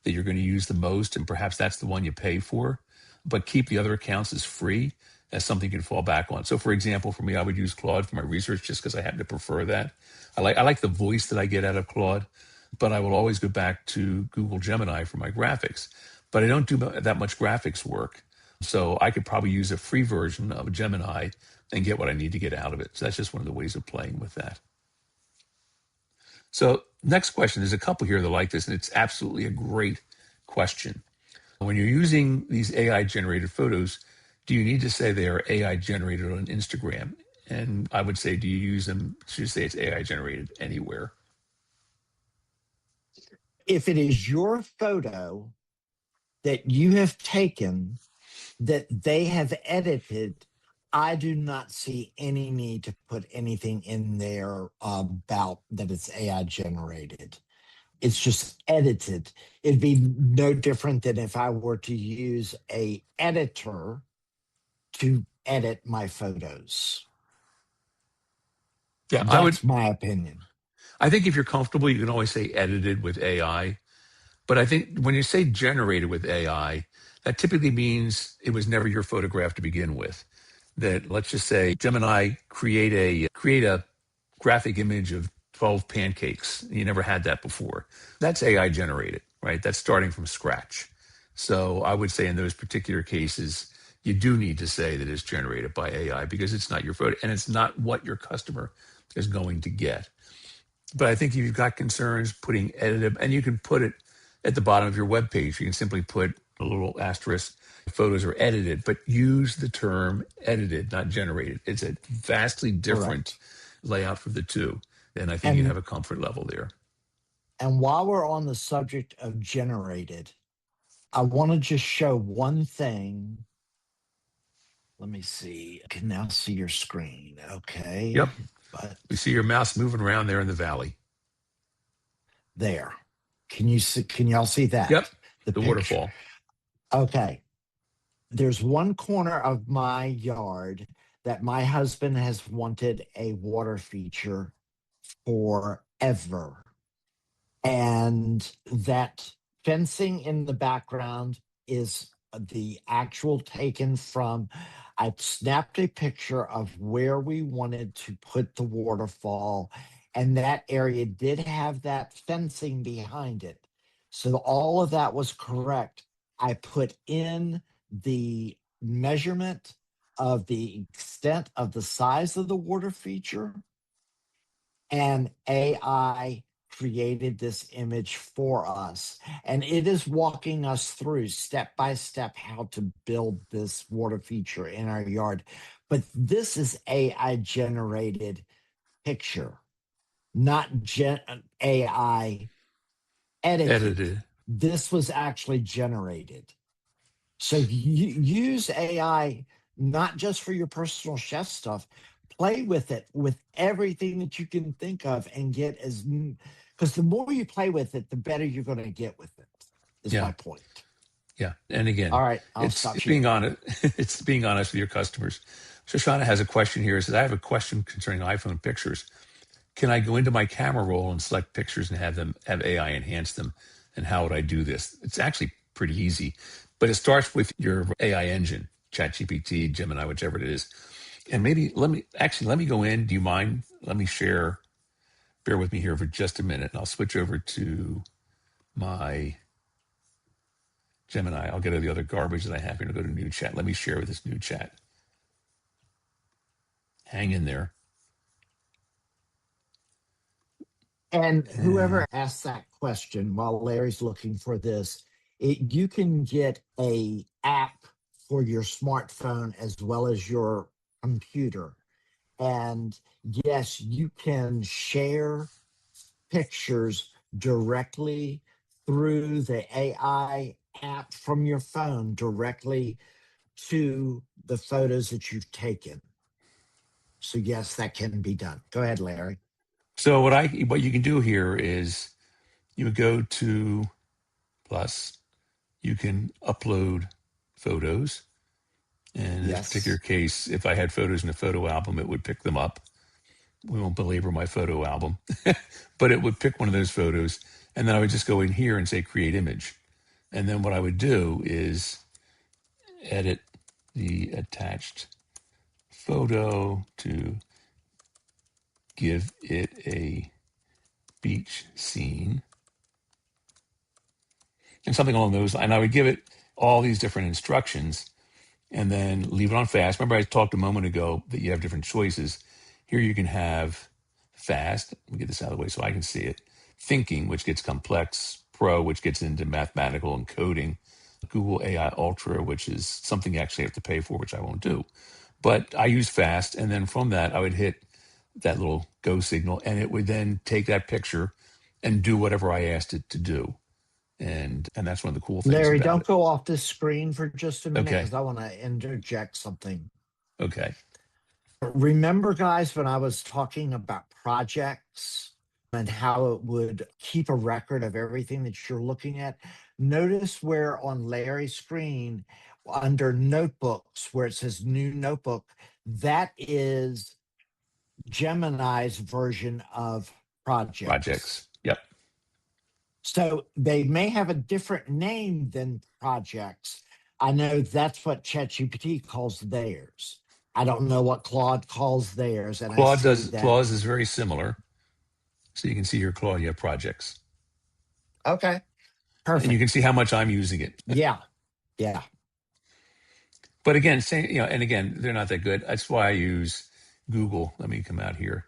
that you're going to use the most, and perhaps that's the one you pay for, but keep the other accounts as free, as something you can fall back on. So for example, for me, I would use Claude for my research just because I happen to prefer that. I like the voice that I get out of Claude, but I will always go back to Google Gemini for my graphics. But I don't do that much graphics work. So I could probably use a free version of Gemini and get what I need to get out of it. So that's just one of the ways of playing with that. So next question, there's a couple here that like this, and it's absolutely a great question. When you're using these AI generated photos, do you need to say they are AI generated on Instagram? And I would say, do you use them? Should you say it's AI generated anywhere? If it is your photo that you have taken that they have edited, I do not see any need to put anything in there about that it's AI generated. It's just edited. It'd be no different than if I were to use a editor to edit my photos. Yeah, That's my opinion. I think if you're comfortable, you can always say edited with AI. But I think when you say generated with AI, that typically means it was never your photograph to begin with. That, let's just say Gemini create a graphic image of 12 pancakes. You never had that before. That's AI generated, right? That's starting from scratch. So I would say in those particular cases, you do need to say that it's generated by AI because it's not your photo and it's not what your customer is going to get. But I think if you've got concerns putting edited, and you can put it at the bottom of your web page, you can simply put a little asterisk, photos are edited, but use the term edited, not generated. It's a vastly different Correct. layout for the two. And I think you have And a comfort level there. and while we're on the subject of generated, I want to just show one thing. Let me see. I can now see your screen. Yep. Okay. But We see your mouse moving around there in the valley. there. Can y'all see Yep. that? The The picture. waterfall. Okay. There's one corner of my yard that my husband has wanted a water feature forever. And that fencing in the background is the actual taken from. I snapped a picture of where we wanted to put the waterfall, and that area did have that fencing behind it. So all of that was correct. I put in the measurement of the extent of the size of the water feature, and AI created this image for us. And it is walking us through step by step how to build this water feature in our yard. But this is AI generated picture, not AI edited. Edited. This was actually generated. So use AI not just for your personal chef stuff. Play with it with everything that you can think of and get because the more you play with it, the better you're going to get with it. Is Yeah. my point. Yeah. And All again, right, I'll it's stop being sharing. honest. It's being honest with your customers. Shoshana has a question here. It says, I have a question concerning iPhone pictures. Can I go into my camera roll and select pictures and have AI enhance them? And how would I do this? It's actually pretty easy, but it starts with your AI engine, ChatGPT, Gemini, whichever it is. And maybe let me go in. Do you mind? Let me share. Bear with me here for just a minute, and I'll switch over to my Gemini. I'll get to the other garbage that I have here to go to new chat. Let me share with this new chat. Hang in there. And And whoever asked that question while Larry's looking for this, you can get a app for your smartphone as well as your computer. And yes, you can share pictures directly through the AI app from your phone directly to the photos that you've taken. So yes, that can be done. Go ahead, Larry. so what you can do here is you would go to plus, you can upload photos, And in this particular Yes. case, if I had photos in a photo album, it would pick them up. We won't belabor my photo album, but it would pick one of those photos. And then I would just go in here and say create image. And then what I would do is edit the attached photo to give it a beach scene and something along those lines. And I would give it all these different instructions and then leave it on fast. Remember, I talked a moment ago that you have different choices. Here you can have fast. Let me get this out of the way so I can see it. Thinking, which gets complex. Pro, which gets into mathematical encoding. Google AI Ultra, which is something you actually have to pay for, which I won't do. But I use fast. And then from that, I would hit that little go signal and it would then take that picture and do whatever I asked it to do. And that's one of the cool things Larry, about don't it. go off this screen for just a minute Okay. because I want to interject something. Okay. Remember, guys, when I was talking about projects and how it would keep a record of everything that you're looking at? Notice where on Larry's screen, under notebooks, where it says new notebook, that is Gemini's version of projects. Projects. Yep. So they may have a different name than projects. I know that's what ChatGPT calls theirs. I don't know what Claude calls theirs. And I see that. Clause is very similar. So you can see here, Claude, you have projects. Okay, And you perfect. can see how much I'm using it. Yeah, yeah. But again, and again, they're not that good. That's why I use Google. Let me come out here.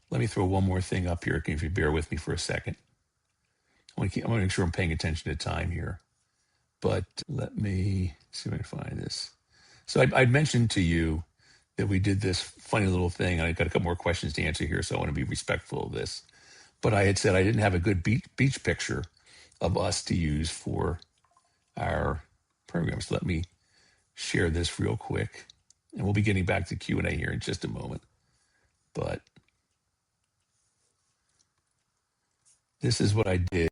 Let me throw one more thing up here. If you bear with me for a second. I want to make sure I'm paying attention to time here. But let me see if I can find this. So I'd mentioned to you that we did this funny little thing. I got a couple more questions to answer here, so I want to be respectful of this. But I had said I didn't have a good beach picture of us to use for our programs. Let me share this real quick, and we'll be getting back to Q&A here in just a moment. But this is what I did.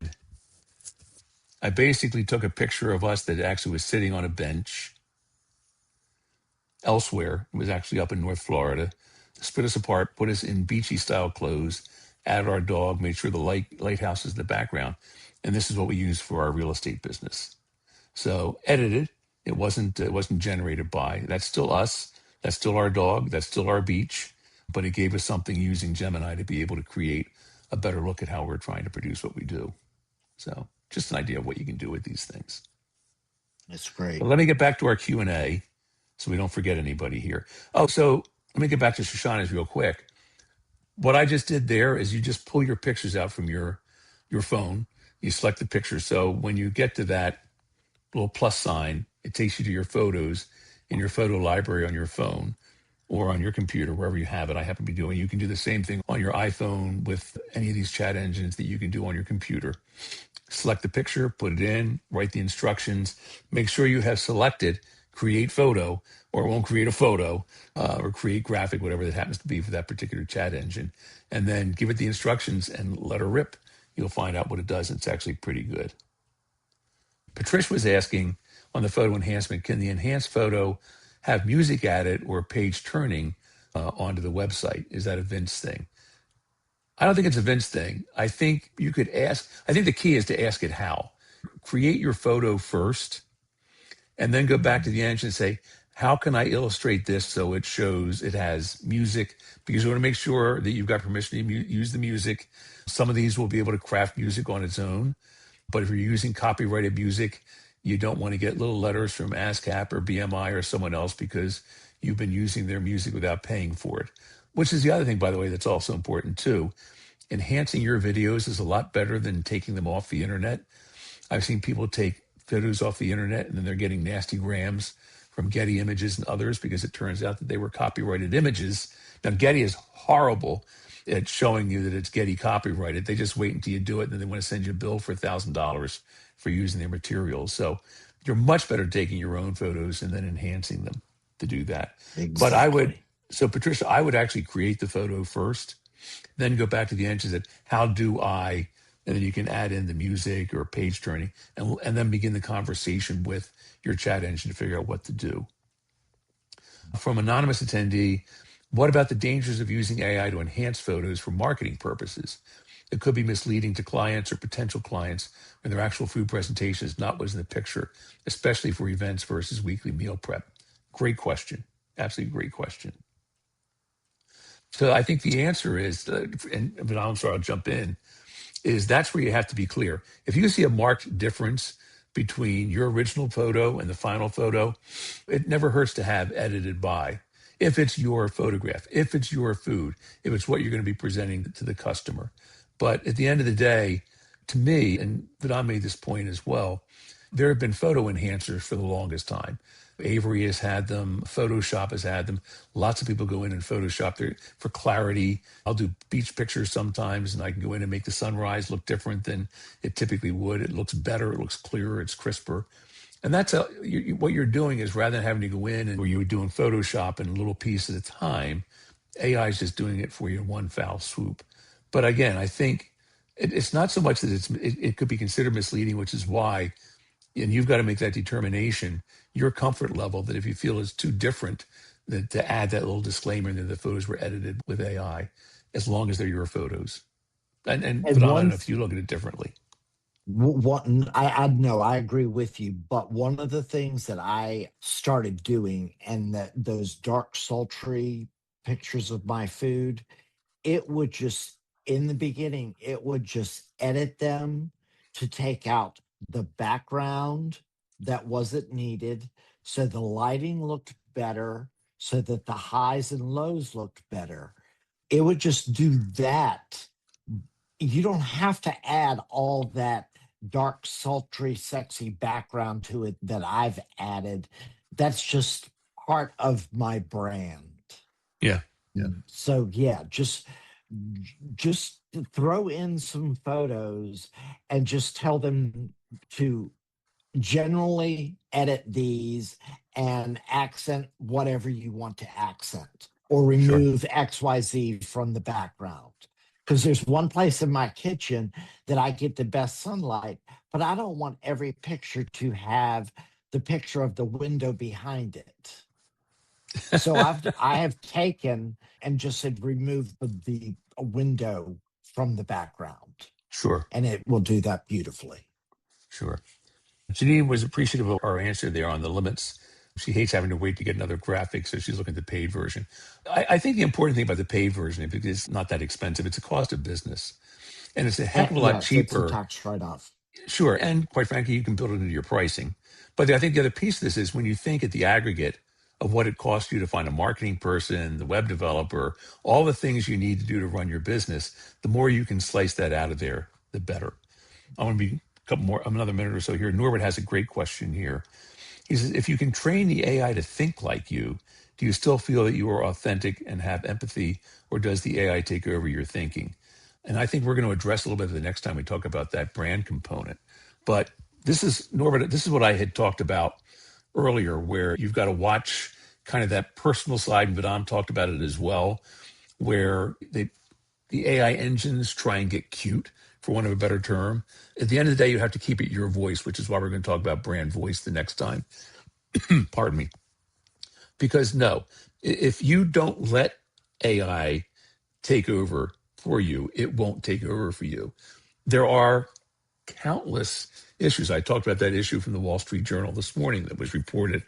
I basically took a picture of us that actually was sitting on a bench elsewhere. It was actually up in North Florida. Split us apart, put us in beachy style clothes, added our dog, made sure the lighthouse is in the background. And this is what we use for our real estate business. So edited. It wasn't generated by. That's still us. That's still our dog. That's still our beach. But it gave us something using Gemini to be able to create a better look at how we're trying to produce what we do. So just an idea of what you can do with these things. That's But great. let me get back to our Q&A so we don't forget anybody here. Oh, so let me get back to Shoshana's real quick. What I just did there is you just pull your pictures out from your phone. You select the picture. So when you get to that little plus sign, it takes you to your photos in your photo library on your phone or on your computer, wherever you have it. I happen to be doing. You can do the same thing on your iPhone with any of these chat engines that you can do on your computer. Select the picture, put it in, write the instructions, make sure you have selected create photo, or it won't create a photo, or create graphic, whatever that happens to be for that particular chat engine. And then give it the instructions and let her rip. You'll find out what it does. It's actually pretty good. Patricia was asking on the photo enhancement, can the enhanced photo have music added or page turning onto the website? Is that a Vince thing? I don't think it's a Vince thing. I think you could ask, I think the key is to ask it how. Create your photo first and then go back to the engine and say, how can I illustrate this so it shows it has music? Because you want to make sure that you've got permission to use the music. Some of these will be able to craft music on its own. But if you're using copyrighted music, you don't want to get little letters from ASCAP or BMI or someone else because you've been using their music without paying for it. Which is the other thing, by the way, that's also important too. Enhancing your videos is a lot better than taking them off the internet. I've seen people take photos off the internet and then they're getting nasty grams from Getty Images and others because it turns out that they were copyrighted images. Now, Getty is horrible at showing you that it's Getty copyrighted. They just wait until you do it and then they want to send you a bill for $1,000 for using their materials. So you're much better taking your own photos and then enhancing them to do that. But Exactly. so Patricia, I would actually create the photo first, then go back to the engines and how do I, and then you can add in the music or page turning and then begin the conversation with your chat engine to figure out what to do. From anonymous attendee, what about the dangers of using AI to enhance photos for marketing purposes? It could be misleading to clients or potential clients when their actual food presentation is not what's in the picture, especially for events versus weekly meal prep. Great question. Absolutely great question. So I think the answer is, but I'm sorry, I'll jump in, is that's where you have to be clear. If you see a marked difference between your original photo and the final photo, it never hurts to have edited by. If it's your photograph, if it's your food, if it's what you're going to be presenting to the customer. But at the end of the day, to me, and Vidal made this point as well, there have been photo enhancers for the longest time. Avery has had them, Photoshop has had them. Lots of people go in and Photoshop there for clarity. I'll do beach pictures sometimes, and I can go in and make the sunrise look different than it typically would. It looks better, it looks clearer, it's crisper. And that's what you're doing is rather than having to go in and where you were doing Photoshop in a little piece at a time, AI is just doing it for you in one foul swoop. But again, I think it's not so much that it could be considered misleading, which is why, and you've got to make that determination, your comfort level, that if you feel it's too different, that to add that little disclaimer that the photos were edited with AI, as long as they're your photos. And And Vidal, I don't one know if you look at it differently. One, I know I agree with you, but one of the things that I started doing, and that those dark, sultry pictures of my food, it would just, in the beginning, it would just edit them to take out the background that wasn't needed, so the lighting looked better, so that the highs and lows looked better. It would just do that. You don't have to add all that dark, sultry, sexy background to it that I've added. That's just part of my brand. Yeah. Yeah. So yeah, just throw in some photos and just tell them to generally edit these and accent whatever you want to accent, or Sure. remove XYZ from the background. Because there's one place in my kitchen that I get the best sunlight, but I don't want every picture to have the picture of the window behind it. So I have taken and just said remove the window from the background, Sure. and it will do that beautifully. Sure. Janine was appreciative of our answer there on the limits. She hates having to wait to get another graphic, so she's looking at the paid version. I think the important thing about the paid version is because it's not that expensive. It's a cost of business, and it's a heck of a lot Yes, it's a cheaper. tax write-off. Sure, and quite frankly, you can build it into your pricing. But I think the other piece of this is when you think at the aggregate of what it costs you to find a marketing person, the web developer, all the things you need to do to run your business, the more you can slice that out of there, the better. I want to be a couple more, another minute or so here. Norbert has a great question here. He says, if you can train the AI to think like you, do you still feel that you are authentic and have empathy, or does the AI take over your thinking? And I think we're going to address a little bit the next time we talk about that brand component. But this is, Norbert, this is what I had talked about earlier, where you've got to watch kind of that personal side, and Vidam talked about it as well, where the AI engines try and get cute, for want of a better term. At the end of the day, you have to keep it your voice, which is why we're going to talk about brand voice the next time. Pardon me. Because no, if you don't let AI take over for you, it won't take over for you. There are countless issues. I talked about that issue from the Wall Street Journal this morning that was reported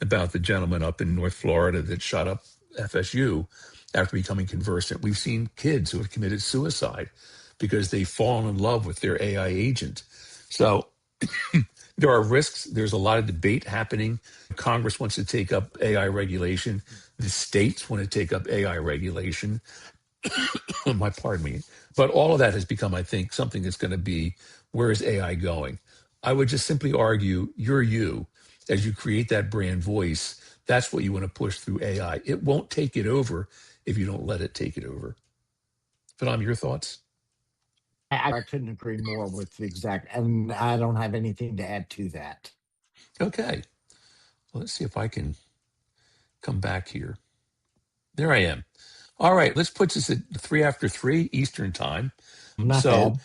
about the gentleman up in North Florida that shot up FSU after becoming conversant. We've seen kids who have committed suicide because they've fallen in love with their AI agent. So there are risks. There's a lot of debate happening. Congress wants to take up AI regulation. The states want to take up AI regulation. My pardon me. But all of that has become, I think, something that's going to be, where is AI going? I would just simply argue you're you. As you create that brand voice, that's what you want to push through AI. It won't take it over if you don't let it take it over. Phenom, your thoughts? I couldn't agree more with the exact, and I don't have anything to add to that. Okay. Well, let's see if I can come back here. There I am. All right, let's put this at 3 after 3 Eastern time. Not So bad.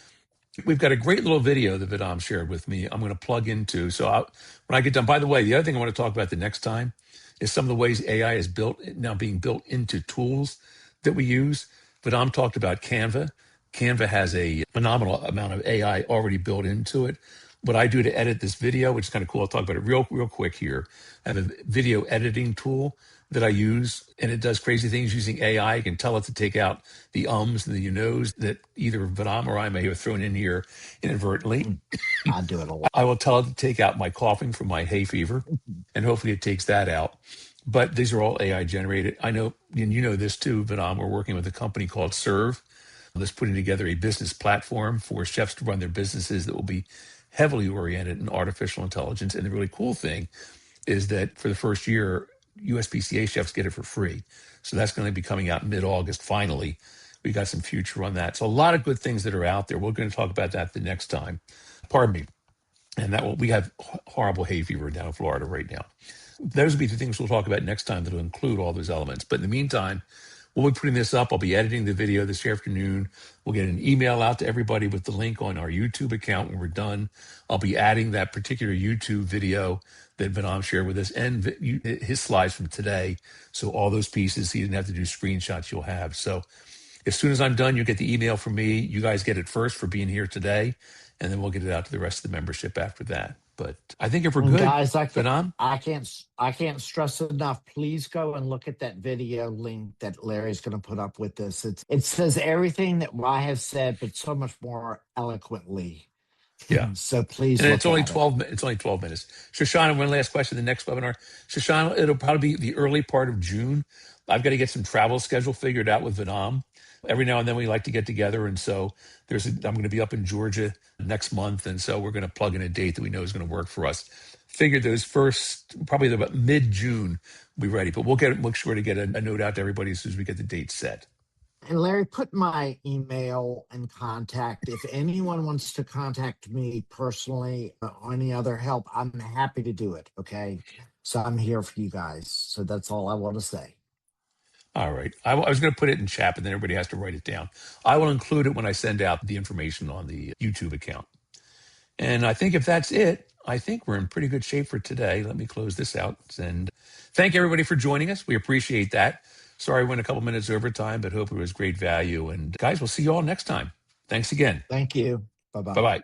We've got a great little video that Vidam shared with me. I'm going to plug into. When I get done, by the way, the other thing I want to talk about the next time is some of the ways AI is built now being built into tools that we use. Vidam talked about Canva. Canva has a phenomenal amount of AI already built into it. What I do to edit this video, which is kind of cool, I'll talk about it real quick here. I have a video editing tool that I use, and it does crazy things using AI. I can tell it to take out the ums and the you knows that either Vidam or I may have thrown in here inadvertently. I do it a lot. I will tell it to take out my coughing from my hay fever, and hopefully it takes that out. But these are all AI generated. I know, and you know this too, Vidam, we're working with a company called Serve that's putting together a business platform for chefs to run their businesses that will be heavily oriented in artificial intelligence. And the really cool thing is that for the first year, USPCA chefs get it for free. So that's going to be coming out mid-August finally. We got some future on that. So a lot of good things that are out there. We're going to talk about that the next time. Pardon me. And we have horrible hay fever down in Florida right now. Those will be the things we'll talk about next time that'll include all those elements. But in the meantime, we'll be putting this up. I'll be editing the video this afternoon. We'll get an email out to everybody with the link on our YouTube account when we're done. I'll be adding that particular YouTube video that Vinam shared with us and his slides from today. So all those pieces, he didn't have to do screenshots you'll have. So as soon as I'm done, you get the email from me. You guys get it first for being here today, and then we'll get it out to the rest of the membership after that. But I think if we're And good, guys, Vinam? I can't stress enough. Please go and look at that video link that Larry's going to put up with this. It says everything that I have said, but so much more eloquently. Yeah. So please And look it's only at it. 12. It's only 12 minutes. Shoshana, one last question. The next webinar, Shoshana, it'll probably be the early part of June. I've got to get some travel schedule figured out with Vinam. Every now and then we like to get together, and so I'm going to be up in Georgia next month, and so we're going to plug in a date that we know is going to work for us. Figure those probably about mid-June, we'll be ready. But we'll sure to get a note out to everybody as soon as we get the date set. And Larry, put my email and contact. If anyone wants to contact me personally or any other help, I'm happy to do it. Okay. So I'm here for you guys. So that's all I want to say. All right. I was going to put it in chat, but then everybody has to write it down. I will include it when I send out the information on the YouTube account. And I think if that's it, I think we're in pretty good shape for today. Let me close this out and thank everybody for joining us. We appreciate that. Sorry, we went a couple minutes over time, but hope it was great value. And guys, we'll see you all next time. Thanks again. Thank you. Bye-bye. Bye-bye.